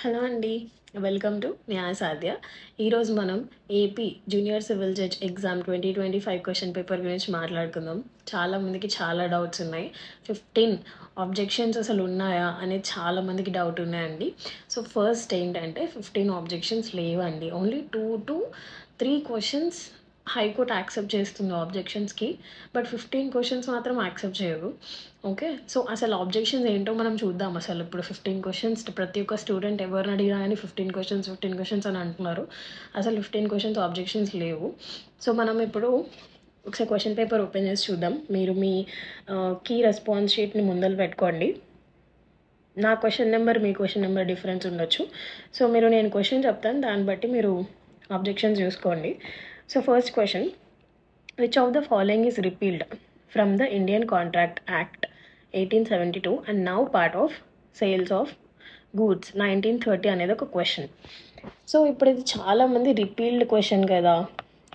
Hello అండి. Welcome to Nyayasadhya. ఈరోజు మనం AP junior civil judge exam 2025 question paper గురించి మాట్లాడుకుందాం. చాలామందికి చాలా డౌట్స్ ఉన్నాయి. 15 ఆబ్జెక్షన్స్ అసలు ఉన్నాయా అనేది చాలామందికి డౌట్ ఉన్నాయండి. సో ఫస్ట్ ఏంటంటే 15 ఆబ్జెక్షన్స్ లేవండి. Only 2 to 3 questions high court accept చేస్తుంది ఆబ్జెక్షన్స్కి. బట్ 15 క్వశ్చన్స్ మాత్రం యాక్సెప్ట్ చేయదు. ఓకే, సో అసలు ఆబ్జెక్షన్స్ ఏంటో మనం చూద్దాం. అసలు ఇప్పుడు 15 క్వశ్చన్స్ ప్రతి ఒక్క స్టూడెంట్ ఎవరిని అడిగినా కానీ 15 క్వశ్చన్స్ అని అంటున్నారు. అసలు 15 క్వశ్చన్స్ ఆబ్జెక్షన్స్ లేవు. సో మనం ఇప్పుడు ఒకసారి క్వశ్చన్ పేపర్ ఓపెన్ చేసి చూద్దాం. మీరు మీ కీ రెస్పాన్స్ షీట్ని ముందర పెట్టుకోండి. నా క్వశ్చన్ నెంబర్ మీ క్వశ్చన్ నెంబర్ డిఫరెన్స్ ఉండొచ్చు. సో నేను క్వశ్చన్ చెప్తాను, దాన్ని బట్టి మీరు ఆబ్జెక్షన్స్ చూసుకోండి. So first question, which of the following is repealed from the Indian contract act 1872 and now part of sales of goods 1930 అనేది ఒక క్వశ్చన్. సో ఇప్పుడు ఇది చాలామంది రిపీల్డ్ క్వశ్చన్ కదా,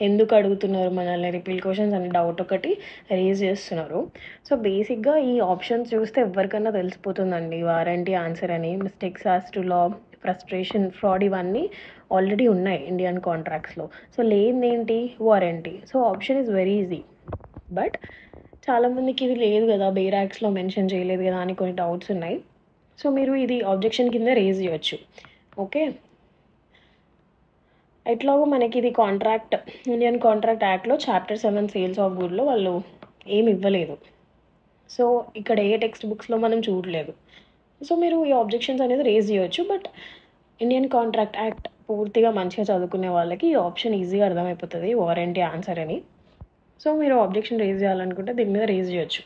ఎందుకు అడుగుతున్నారు మనల్ని రిపీల్డ్ క్వశ్చన్స్ అని డౌట్ ఒకటి రేజ్ చేస్తున్నారు. సో బేసిక్గా ఈ ఆప్షన్స్ చూస్తే ఎవరికన్నా తెలిసిపోతుందండి వారంటీ ఆన్సర్ అని. Mistakes as to law, frustration, fraud ఇవన్నీ ఆల్రెడీ ఉన్నాయి ఇండియన్ కాంట్రాక్ట్స్లో. సో లేనిదేంటి? Warranty. So option is very easy. But చాలామందికి ఇది లేదు కదా, బేర్ యాక్ట్స్లో మెన్షన్ చేయలేదు కదా అని కొన్ని డౌట్స్ ఉన్నాయి. సో మీరు ఇది ఆబ్జెక్షన్ కింద రేజ్ చేయొచ్చు. ఓకే, ఎట్లాగో మనకి ఇది కాంట్రాక్ట్, ఇండియన్ కాంట్రాక్ట్ యాక్ట్లో చాప్టర్ 7 సేల్స్ ఆఫ్ గుడ్లో వాళ్ళు ఏమి ఇవ్వలేదు. సో ఇక్కడ ఏ టెక్స్ట్ బుక్స్లో మనం చూడలేదు. సో మీరు ఈ ఆబ్జెక్షన్స్ అనేది రేజ్ చేయొచ్చు. బట్ ఇండియన్ కాంట్రాక్ట్ యాక్ట్ పూర్తిగా మంచిగా చదువుకునే వాళ్ళకి ఈ ఆప్షన్ ఈజీగా అర్థమైపోతుంది, వారంటీ ఆన్సర్ అని. సో మీరు ఆబ్జెక్షన్ రేజ్ చేయాలనుకుంటే దీని మీద రేజ్ చేయొచ్చు.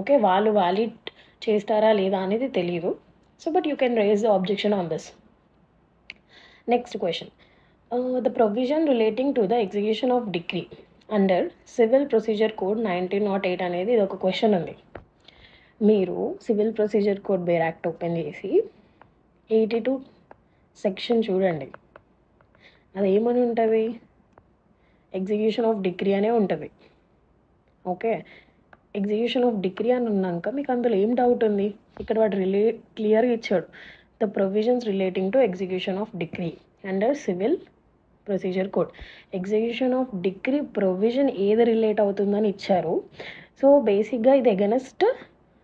ఓకే, వాళ్ళు వ్యాలిడ్ చేస్తారా లేదా అనేది తెలియదు. So but you can raise the objection on this. Next question, the provision relating to the execution of degree under civil procedure code 1908 అనేది ఇది ఒక క్వశ్చన్ ఉంది. మీరు civil procedure code bare act open చేసి 82 సెక్షన్ చూడండి. అది ఏమని ఉంటుంది? ఎగ్జిక్యూషన్ ఆఫ్ డిగ్రీ అనే ఉంటుంది. ఓకే, ఎగ్జిక్యూషన్ ఆఫ్ డిగ్రీ అని ఉన్నాక మీకు అందులో ఏం డౌట్ ఉంది? ఇక్కడ వాడు క్లియర్గా ఇచ్చాడు, the provisions relating to execution of degree under civil procedure code. Execution of degree provision ఏది రిలేట్ అవుతుందని ఇచ్చారు. సో బేసిక్గా ఇది ఎగనెస్ట్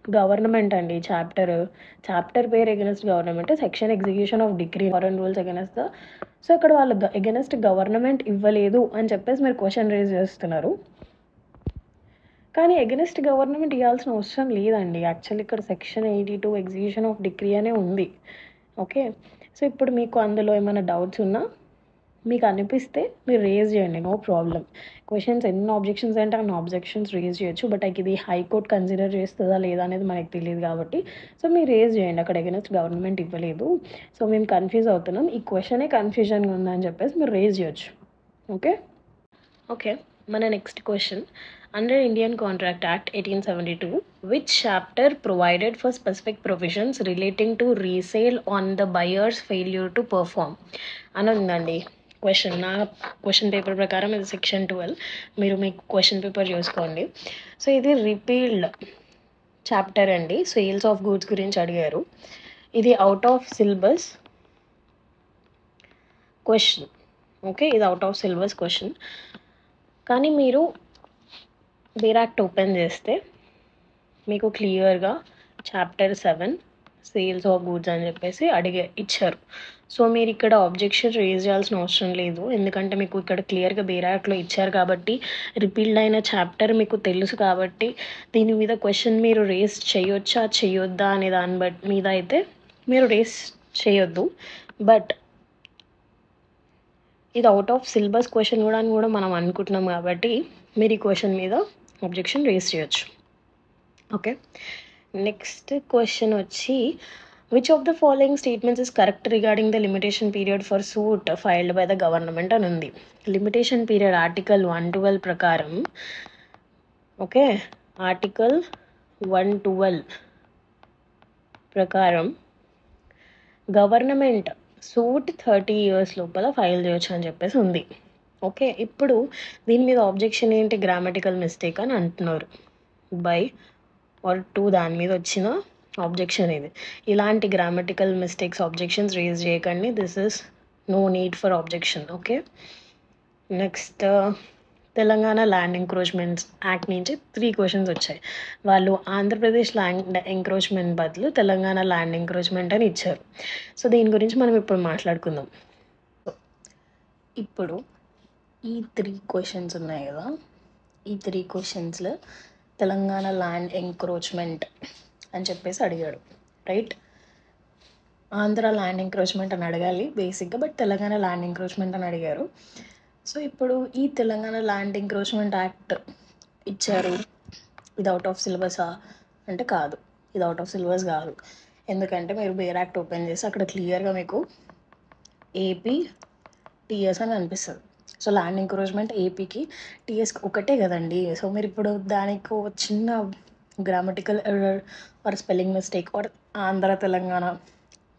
గవర్నమెంట్ అండి. చాప్టర్ పేరు against government, section execution of degree foreign rules against. So ఇక్కడ వాళ్ళు ఎగనెస్ట్ గవర్నమెంట్ ఇవ్వలేదు అని చెప్పేసి మీరు క్వశ్చన్ రేజ్ చేస్తున్నారు. కానీ ఎగనెస్ట్ గవర్నమెంట్ ఇవ్వాల్సిన అవసరం లేదండి. యాక్చువల్లీ ఇక్కడ సెక్షన్ 82 ఎగ్జిక్యూషన్ ఆఫ్ డిగ్రీ అనే ఉంది. ఓకే, సో ఇప్పుడు మీకు అందులో ఏమైనా డౌట్స్ ఉన్నా మీకు అనిపిస్తే మీరు రేజ్ చేయండి, నో ప్రాబ్లం. క్వశ్చన్స్ ఎన్ని ఆబ్జెక్షన్స్ అంటే అన్ని ఆబ్జెక్షన్స్ రేజ్ చేయొచ్చు. బట్ ఇది హైకోర్టు కన్సిడర్ చేస్తుందా లేదా అనేది మనకు తెలియదు కాబట్టి సో మీరు రేజ్ చేయండి. అక్కడ ఎగనెస్ట్ గవర్నమెంట్ ఇవ్వలేదు, సో మేము కన్ఫ్యూజ్ అవుతున్నాం, ఈ క్వశ్చనే కన్ఫ్యూజన్గా ఉందని చెప్పేసి మీరు రేజ్ చేయొచ్చు. ఓకే, మన next question, under Indian contract act 1872 which chapter provided for specific provisions relating to resale on the buyers failure to perform అని ఉందండి క్వశ్చన్. నా క్వశ్చన్ పేపర్ ప్రకారం ఇది సెక్షన్ 12. మీరు మీ క్వశ్చన్ పేపర్ చూసుకోండి. సో ఇది రిపీల్డ్ చాప్టర్ అండి, సేల్స్ ఆఫ్ గూడ్స్ గురించి అడిగారు. ఇది out of syllabus question. Okay, ఇది అవుట్ ఆఫ్ సిలబస్ క్వశ్చన్. కానీ మీరు బేర్ యాక్ట్ ఓపెన్ చేస్తే మీకు క్లియర్గా చాప్టర్ 7 సేల్స్ ఆఫ్ గూడ్స్ అని చెప్పేసి ఇచ్చారు. సో మీరు ఇక్కడ ఆబ్జెక్షన్ రేజ్ చేయాల్సిన అవసరం లేదు, ఎందుకంటే మీకు ఇక్కడ క్లియర్గా బేర్ యాక్ట్లో ఇచ్చారు కాబట్టి, రిపీల్డ్ అయిన చాప్టర్ మీకు తెలుసు కాబట్టి దీని మీద క్వశ్చన్ మీరు రేజ్ చేయొచ్చా చేయొద్దా అనే దాని మీద అయితే మీరు రేజ్ చేయొద్దు. బట్ ఇది అవుట్ ఆఫ్ సిలబస్ క్వశ్చన్ కూడా అని కూడా మనం అనుకుంటున్నాం కాబట్టి మీరు ఈ క్వశ్చన్ మీద ఆబ్జెక్షన్ రేజ్ చేయొచ్చు. ఓకే, నెక్స్ట్ క్వశ్చన్ వచ్చి, which of the following statements is correct regarding the limitation period for suit filed by the government అని ఉంది. లిమిటేషన్ పీరియడ్ ఆర్టికల్ 112 ప్రకారం, ఓకే, ఆర్టికల్ 112 ప్రకారం గవర్నమెంట్ సూట్ 30 years లోపల file చేయొచ్చు అని చెప్పేసి ఉంది. ఓకే, ఇప్పుడు దీని మీద ఆబ్జెక్షన్ ఏంటి? గ్రామటికల్ మిస్టేక్ అని అంటున్నారు. బై ఆర్ టు దాని మీద వచ్చిన ఆబ్జెక్షన్ ఇది. ఇలాంటి గ్రామటికల్ మిస్టేక్స్ ఆబ్జెక్షన్స్ రేజ్ చేయకండి. This is no need for objection. Okay. Next Telangana land encroachments act నుంచి 3 క్వశ్చన్స్ వచ్చాయి. వాళ్ళు ఆంధ్రప్రదేశ్ ల్యాండ్ ఎంక్రోచ్మెంట్ బదులు తెలంగాణ ల్యాండ్ ఎంక్రోచ్మెంట్ అని ఇచ్చారు. సో దీని గురించి మనం ఇప్పుడు మాట్లాడుకుందాం. ఇప్పుడు ఈ 3 క్వశ్చన్స్ ఉన్నాయి కదా, ఈ 3 క్వశ్చన్స్లో తెలంగాణ ల్యాండ్ ఎంక్రోచ్మెంట్ అని చెప్పేసి అడిగాడు, రైట్? ఆంధ్ర ల్యాండ్ ఎంక్రోచ్మెంట్ అని అడగాలి బేసిక్గా, బట్ తెలంగాణ ల్యాండ్ ఎంక్రోచ్మెంట్ అని అడిగారు. సో ఇప్పుడు ఈ తెలంగాణ ల్యాండ్ ఎంక్రోచ్మెంట్ యాక్ట్ ఇచ్చారు, ఇది అవుట్ ఆఫ్ సిలబసా అంటే కాదు, ఇది అవుట్ ఆఫ్ సిలబస్ కాదు. ఎందుకంటే మీరు బేర్ యాక్ట్ ఓపెన్ చేసి అక్కడ క్లియర్గా మీకు ఏపీ టీఎస్ అని అనిపిస్తుంది. సో ల్యాండ్ ఎంక్రోచ్మెంట్ ఏపీకి టీఎస్కి ఒకటే కదండి. సో మీరు ఇప్పుడు దానికి ఒక చిన్న grammatical error or spelling mistake are Andhra Telangana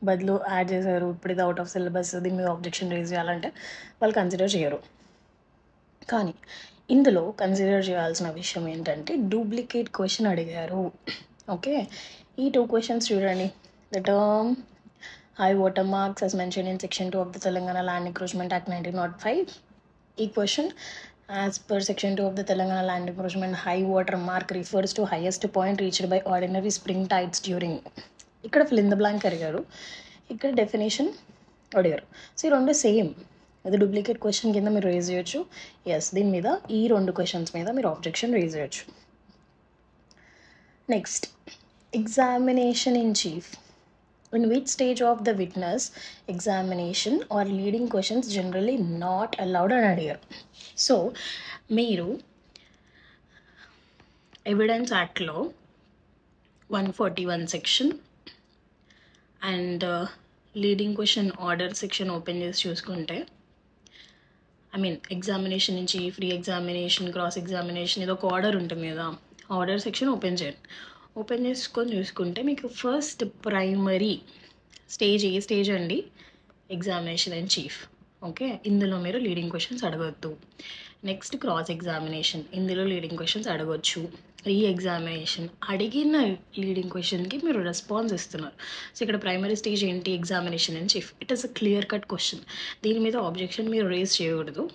బదులు యాడ్ చేశారు, ఇప్పుడు ఇది అవుట్ ఆఫ్ సిలబస్, దీని మీద ఆబ్జెక్షన్ రేజ్ చేయాలంటే వాళ్ళు కన్సిడర్ చేయరు. కానీ ఇందులో కన్సిడర్ చేయాల్సిన విషయం ఏంటంటే డూప్లికేట్ క్వశ్చన్ అడిగారు. ఓకే, ఈ 2 క్వశ్చన్స్ చూడండి. The term high water marks as mentioned in section 2 of the Telangana Land Encroachment Act 1905. ఈ question as per section 2 of the Telangana Land Encroachment, high water mark refers to highest point reached by ordinary spring tides during. ఇక్కడ fill in the blank అడిగారు, ఇక్కడ definition అడిగారు. So ఈ రెండు same. అది duplicate question కింద మీరు raise చేయొచ్చు. ఎస్, దీని మీద ఈ 2 క్వశ్చన్స్ మీద మీరు ఆబ్జెక్షన్ రేజ్ చేయొచ్చు. Next, examination in chief. In which stage of the witness examination or leading questions generally not allowed అని అడిగారు. సో మీరు ఎవిడెన్స్ యాక్ట్లో 141 section and leading question order section open చేసి చూసుకుంటే, ఐ మీన్ ఎగ్జామినేషన్ నుంచి free examination, cross examination, ఇది ఒక order ఉంటుంది కదా, ఆర్డర్ సెక్షన్ ఓపెన్ చేయండి. ఓపెన్ చేసుకొని చూసుకుంటే మీకు ఫస్ట్ ప్రైమరీ స్టేజ్ ఏ స్టేజ్ అండి? Examination and chief. ఓకే, ఇందులో మీరు లీడింగ్ క్వశ్చన్స్ అడగొద్దు. నెక్స్ట్ క్రాస్ ఎగ్జామినేషన్, ఇందులో లీడింగ్ క్వశ్చన్స్ అడగొచ్చు. రీ ఎగ్జామినేషన్, అడిగిన లీడింగ్ క్వశ్చన్కి మీరు రెస్పాన్స్ ఇస్తున్నారు. సో ఇక్కడ ప్రైమరీ స్టేజ్ ఏంటి? Examination and chief. It is a clear cut question. దీని మీద ఆబ్జెక్షన్ మీరు రేజ్ చేయకూడదు.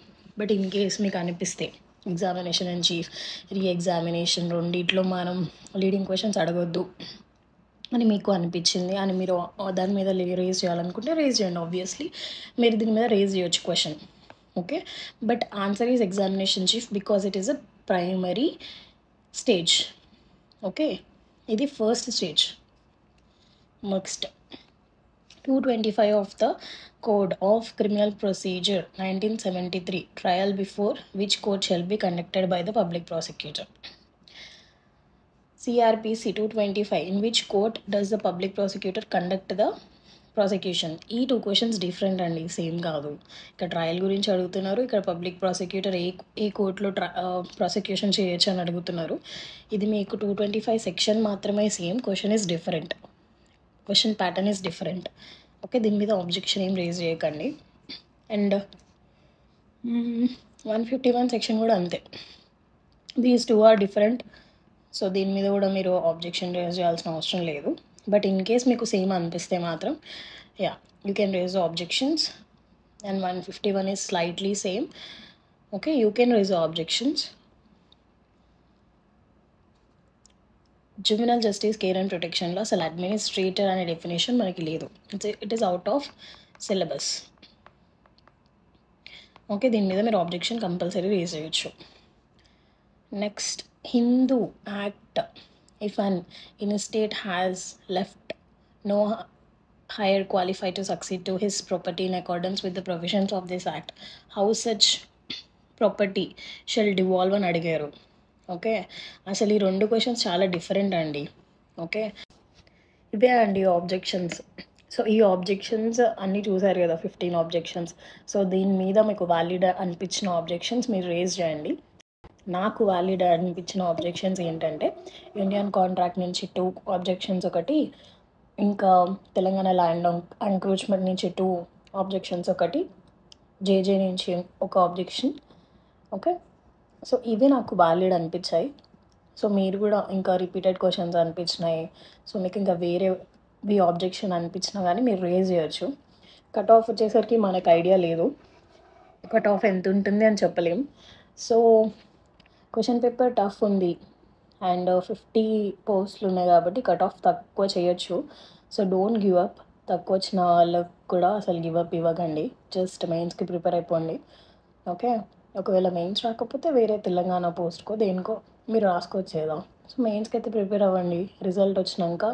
బట్ ఇన్ కేస్ మీకు అనిపిస్తే examination and chief, re examination రెండిట్లో మనం లీడింగ్ క్వశ్చన్స్ అడగొద్దు అని మీకు అనిపించింది అని మీరు దాని మీద రేజ్ చేయాలనుకుంటే రేజ్ చేయండి. ఆబ్వియస్లీ మీరు దీని మీద రేజ్ చేయొచ్చు question. Okay, but answer is examination chief because it is a primary stage. Okay, ఇది first stage. Next 225 of the Code of Criminal Procedure 1973, trial before which court shall be conducted by the public prosecutor. CRPC 225, in which court does the public prosecutor conduct the prosecution. ఈ 2 questions different అండి, same కాదు. ఇక్కడ trial గురించి అడుగుతున్నారు, ఇక్కడ public prosecutor ఏ కోర్టులో prosecution చేయొచ్చు అని అడుగుతున్నారు. ఇది మీకు 225 సెక్షన్ మాత్రమే same, question is different, question pattern is different. Okay, దీని మీద ఆబ్జెక్షన్ ఏం రేజ్ చేయకండి. అండ్ 151 సెక్షన్ కూడా అంతే. These 2 are different. సో దీని మీద కూడా మీరు ఆబ్జెక్షన్ రేజ్ చేయాల్సిన అవసరం లేదు. బట్ ఇన్ కేస్ మీకు సేమ్ అనిపిస్తే మాత్రం you can raise objections. And 151 is slightly same. Okay, you can raise objections. Juvenile justice care and ప్రొటెక్షన్లో అసలు అడ్మినిస్ట్రేటర్ అనే డెఫినేషన్ మనకి లేదు. It is out of syllabus. Okay, దీని మీద మీరు ఆబ్జెక్షన్ కంపల్సరీ రేజ్ చేయొచ్చు. Next, Hindu act. If an in state has left no higher qualified to succeed to his property in accordance with the provisions of this act, how such property shall devolve అని అడిగారు. Okay, అసలు ఈ 2 questions చాలా different అండి. Okay, ఇవే అండి objections. So ఈ objections అన్నీ చూసారు కదా, 15 ఆబ్జెక్షన్స్. సో దీని మీద మీకు వ్యాలిడ్ అనిపించిన ఆబ్జెక్షన్స్ మీరు రేజ్ చేయండి. నాకు వ్యాలిడ్ అనిపించిన ఆబ్జెక్షన్స్ ఏంటంటే ఇండియన్ కాంట్రాక్ట్ నుంచి 2 ఆబ్జెక్షన్స్ ఒకటి, ఇంకా తెలంగాణ ల్యాండ్ ఎంక్రోచ్మెంట్ నుంచి 2 ఆబ్జెక్షన్స్ ఒకటి, జేజే నుంచి ఒక ఆబ్జెక్షన్. ఓకే, సో ఇవి నాకు వ్యాలిడ్ అనిపించాయి. సో మీరు కూడా ఇంకా రిపీటెడ్ క్వశ్చన్స్ అనిపించినాయి, సో మీకు ఇంకా వేరేవి ఆబ్జెక్షన్ అనిపించినా కానీ మీరు రేజ్ చేయొచ్చు. కట్ ఆఫ్ వచ్చేసరికి మనకు ఐడియా లేదు, కట్ ఆఫ్ ఎంత ఉంటుంది అని చెప్పలేం. సో క్వశ్చన్ పేపర్ టఫ్ ఉంది అండ్ 50 పోస్టులు ఉన్నాయి కాబట్టి కట్ ఆఫ్ తక్కువ చేయొచ్చు. So don't give up. తక్కువ వచ్చిన వాళ్ళకు కూడా అసలు గివ్ అప్ ఇవ్వకండి, జస్ట్ మెయిన్స్కి ప్రిపేర్ అయిపోండి. ఓకే, ఒకవేళ మెయిన్స్ రాకపోతే వేరే తెలంగాణ పోస్ట్కో దేనికో మీరు రాసుకోవచ్చేదా. సో మెయిన్స్కి అయితే ప్రిపేర్ అవ్వండి, రిజల్ట్ వచ్చినాక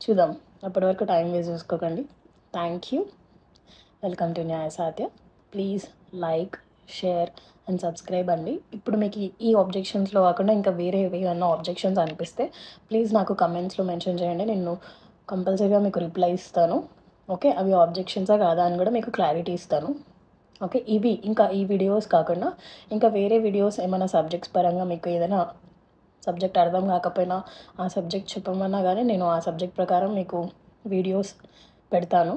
చూద్దాం. అప్పటి వరకు టైం వేస్ట్ చేసుకోకండి. Thank you. Welcome to Nyayasadhya. Please like, share and subscribe అండి. ఇప్పుడు మీకు ఈ ఆబ్జెక్షన్స్లో కాకుండా ఇంకా వేరే ఏమైనా ఆబ్జెక్షన్స్ అనిపిస్తే ప్లీజ్ నాకు కమెంట్స్లో మెన్షన్ చేయండి, నేను కంపల్సరీగా మీకు రిప్లై ఇస్తాను. ఓకే, అవి ఆబ్జెక్షన్సా కాదా అని కూడా మీకు క్లారిటీ ఇస్తాను. ఓకే, ఇవి ఇంకా ఈ వీడియోస్ కాకుండా ఇంకా వేరే వీడియోస్ ఏమైనా సబ్జెక్ట్స్ పరంగా మీకు ఏదైనా సబ్జెక్ట్ అర్థం కాకపోయినా ఆ సబ్జెక్ట్ చెప్పమన్నా కానీ నేను ఆ సబ్జెక్ట్ ప్రకారం మీకు వీడియోస్ పెడతాను.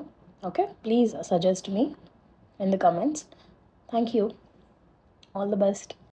Okay, please suggest me in the comments. Thank you. All the best.